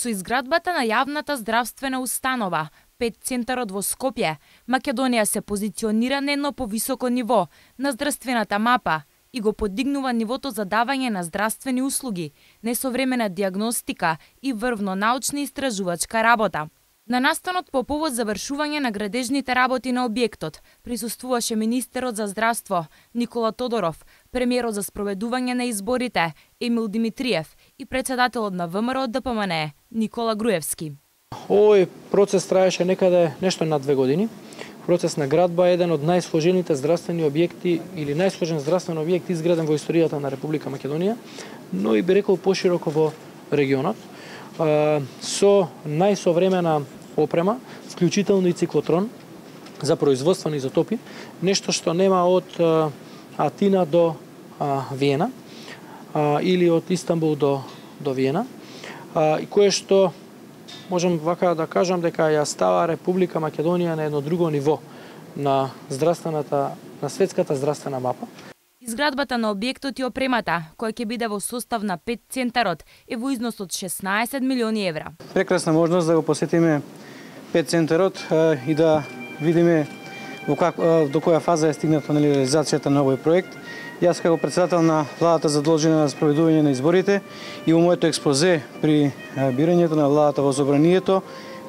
Со изградбата на јавната здравствена установа, ПЕТ центарот во Скопје, Македонија се позиционира на едно повисоко ниво на здравствената мапа и го подигнува нивото за давање на здравствени услуги, несовремена диагностика и врвно научна истражувачка работа. На настанот по повод завршување на градежните работи на објектот присуствуваше министерот за здравство Никола Тодоров, премиерот за спроведување на изборите Емил Димитриев и председателот на ВМРО ДПМН Никола Груевски. Овој процес траеше некаде нешто над 2 години. Процес на градба е еден од најсложените здравствени објекти или најсложен здравствен објект изграден во историјата на Република Македонија, но и би рекол пошироко во регионот, со најсовремена опрема, вклучително и циклотрон за производство на изотопи, нешто што нема од Атина до Виена или од Истанбул до Виена, и кое што можам вака да кажам дека ја става Република Македонија на едно друго ниво на светската здравствена мапа. Изградбата на објектот и опремата, која ќе биде во состав на ПЕТ центарот, е во износ од 16 милиони евра. Прекрасна можност да го посетиме ПЕТ центарот и да видиме до која фаза е стигната реализацијата на овој проект. Јас како председател на владата задолжена на спроведување на изборите и во моето експозе при бирањето на владата во собранието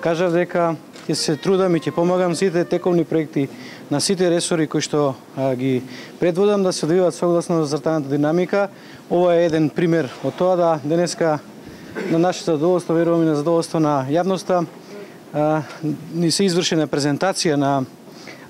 кажав дека ќе се трудам и ќе помагам сите тековни проекти на сите ресори кои што ги предводам да се одвиваат согласно зацртаната динамика. Ова е еден пример од тоа да денеска на наше задоволство, верувам и на задоволство на јавноста, ни се извршена презентација на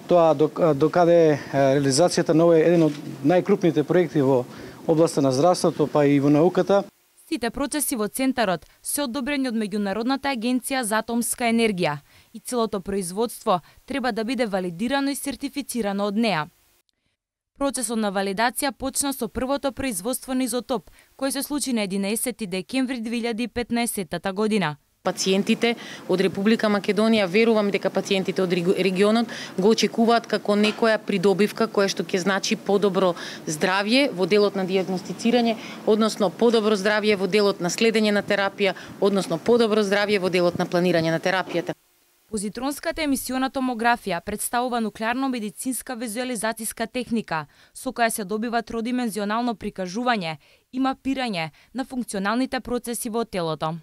тоа до каде реализацијата на овој еден од најкрупните проекти во областа на здравството, па и во науката. Сите процеси во центарот се одобрени од Меѓународната агенција за атомска енергија и целото производство треба да биде валидирано и сертифицирано од неа. Процесот на валидација почна со првото производство на изотоп, кој се случи на 11 декември 2015 година. Пациентите од Република Македонија, верувам дека пациентите од регионот го очекуваат како некоја придобивка која што ќе значи подобро здравје во делот на дијагностицирање, односно подобро здравје во делот на следење на терапија, односно подобро здравје во делот на планирање на терапијата. Позитронската емисиона томографија представува нуклеарно-медицинска визуализацијска техника, со која се добива тродимензионално прикажување и мапирање на функционалните процеси во телото.